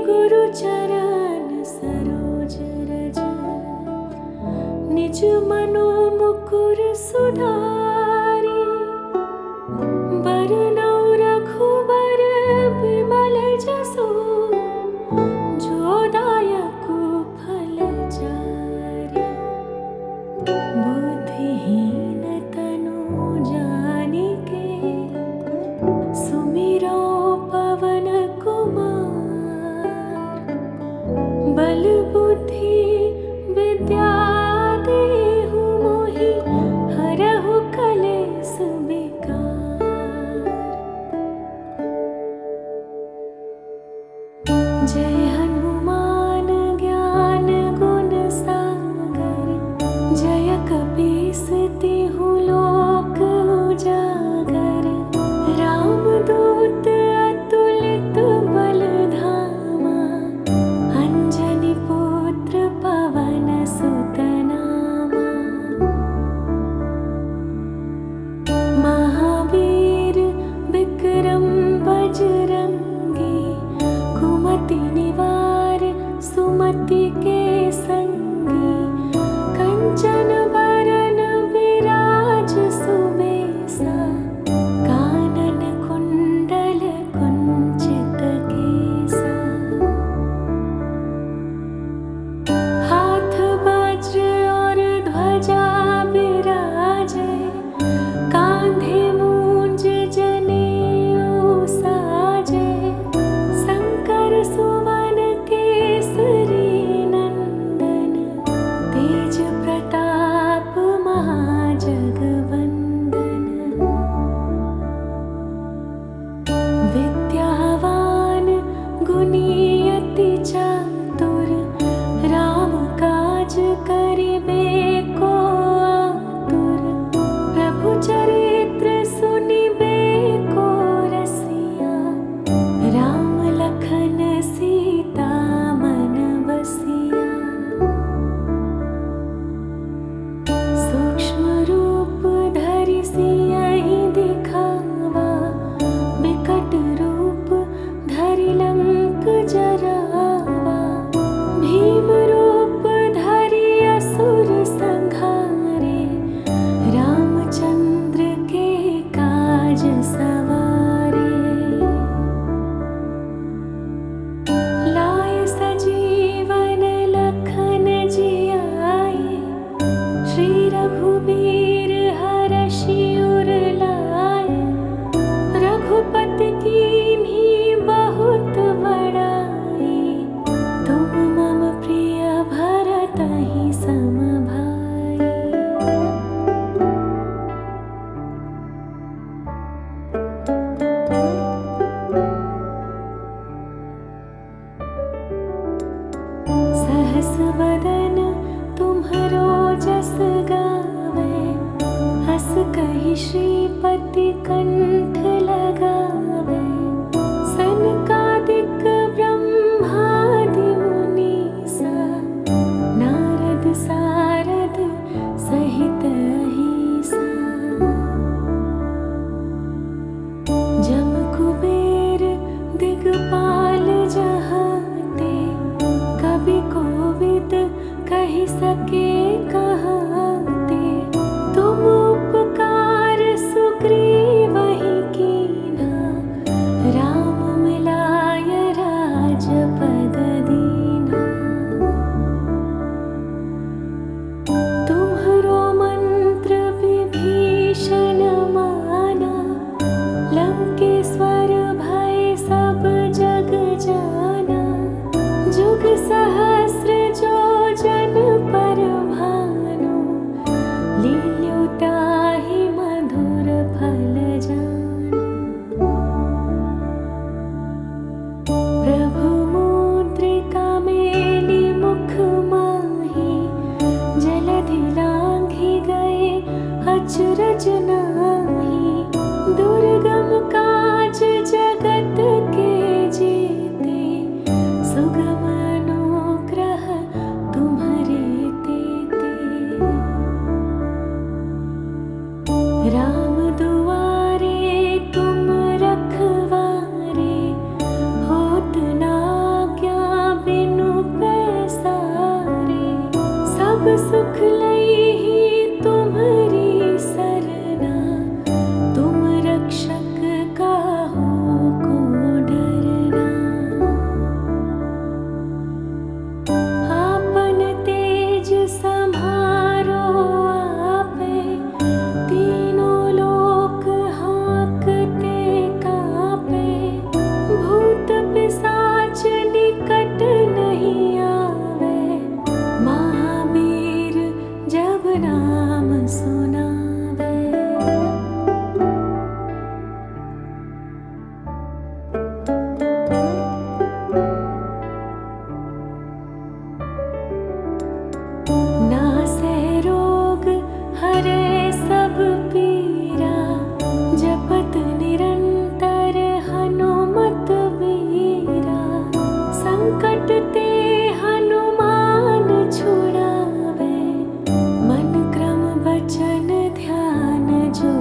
गुरु चरण सरोज रज, निज मनो मुकुर सुधारी। बरनउँ रघुबर बिमल जसु, जो दायकु फल चारि। बुद्धिहीन तनु जानिके, सुमिरो पवन कुमार। बल बुद्धि विद्या देहु मोहि, हरहु कलेस विकार। जय हनुमान ज्ञान गुण सागर, जय कपीस तिहु लोक उजागर। रामदूत अतुलित बल धामा, अंजनी पुत्र पवन सुत नामा। महावीर विक्रम बजरंगी, कुमति निवार सुमति के संगी। कंचन बरन विराज सुबेसा, कानन कुंडल कुंचित केसा। हाथ वज्र और ध्वजा बिराजे, कांधे मूंज जनेऊ साजे। शंकर सुवन केसरी नंदन, तेज प्रताप महाजगवंदन। विद्यावान गुणी अति चातुर, राम काज करिबे को आतुर। प्रभु चरित्र सुनिबे को रसिया, राम लखन सीता मन बसिया। सूक्ष्म रूप धरि सियहि दिखावा, विकट रूप धरि लंक जरावा। भीम रूप धरि असुर संहारे, रामचंद्र के काज सवारे। लाए सजीवन लखन जियाए, श्री रघुवीर हरषि उर लाए। रघुपति कीन्ही बहुत बड़ाई, तुम मम प्रिय भरतहि सम भाई। सहस बदन तुम्हरो जस गावे, हस कहि श्रीपति कंठ लगावे। सनकादिक ब्रह्मादि मुनीसा, नारद सारद सहित अहिसा। जम कुबेर दिगपाल जहाते, कवि कोविद कहि सके कहाते। तुम उपकार सुग्रीवहि कीन्हा, राम मिलाय राजपद दीन्हा। तुम्हरो मंत्र विभीषण माना, लंकेश्वर भय सब जग जाना। जुग सहस्र जो जन पर भानु, लील्यु ताहि मधुर फल जानु। प्रभु मुद्रिका मेली मुख माहि, जलधि लांघि गए अचरज नाही। दुर्गम काज जगत के जेते, सुगम अनुग्रह तुम्हरे तेते। राम दुआरे तुम रखवारे, होत न आज्ञा सुख लई तुम्हारी सरना, तुम रक्षक काहू को डरना। आपन तेज सम्हारो आपे, तीनों लोक हाँकते कापे। भूत पिशाच निकट नहीं आवे, महावीर जब नाम सुनावे। नासे रोग हरे सब पीरा, जपत निरंतर हनुमत बीरा। संकट ते हनुमान छुड़ावे, मन क्रम वचन ध्यान जो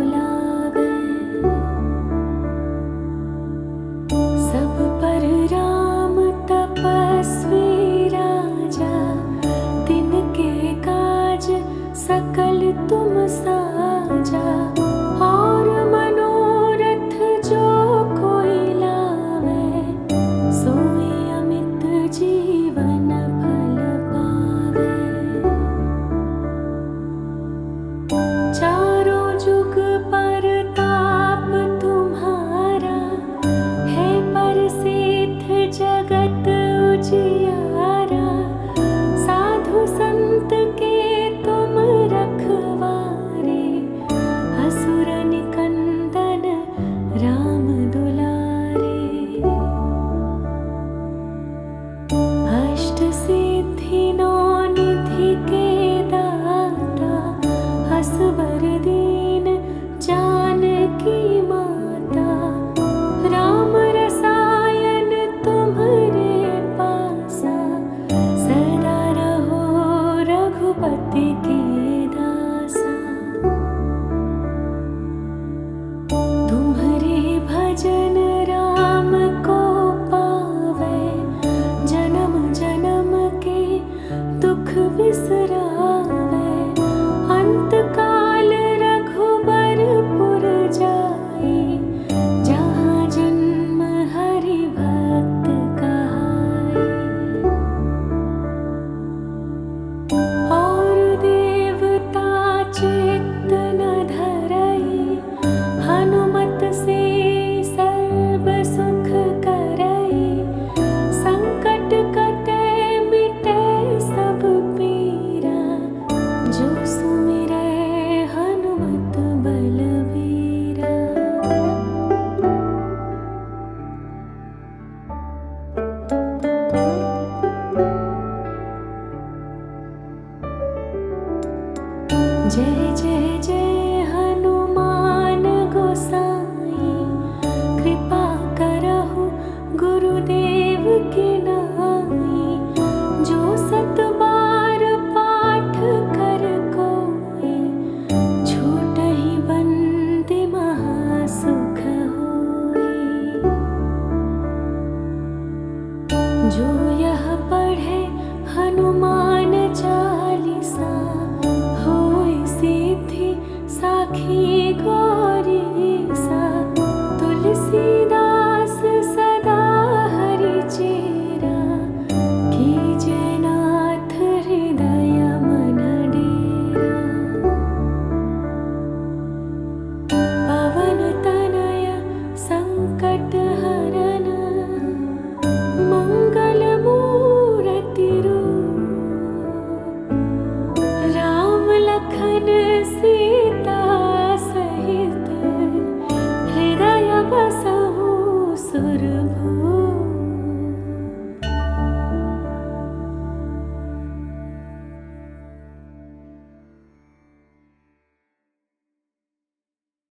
लावे। सब पर राम तपस्वी राजा, तिनके काज सकल तुम साजा। और मनोरथ जो कोई लावे, सोई अमित जीवन फल पावे। चारों जुग परताप तुम्हारा, है प्रसिद्ध जगत उजियारा। साधु संत के तुम रखवारे, असुर निकंदन राम दुलारे। अष्ट सिद्धि नौ निधि के दाता, असवर दीन जानकी माता। राम रसायन तुम्हारे पासा, सदा रहो रघुपति के दासा। तुम्हारे भजन राम को पावे, जन्म जन्म के दुख बिसरावे। अंत काल रघुबरपुर जाई, जहाँ जन्म हरि भक्त कहाई। और देवता चित्त न धरई, हनुमत से सर्व सुख करई। संकट कटे मिटे सब पीरा, जो सुमिरै हनुमत बलबीरा। जय जय जय हनुमान गोसाई, कृपा करहु गुरुदेव की नाई। जो सत बार पाठ कर कोई, छूटहि बंदी महासुख होई। जो यह पढ़े हनुमान चालीसा,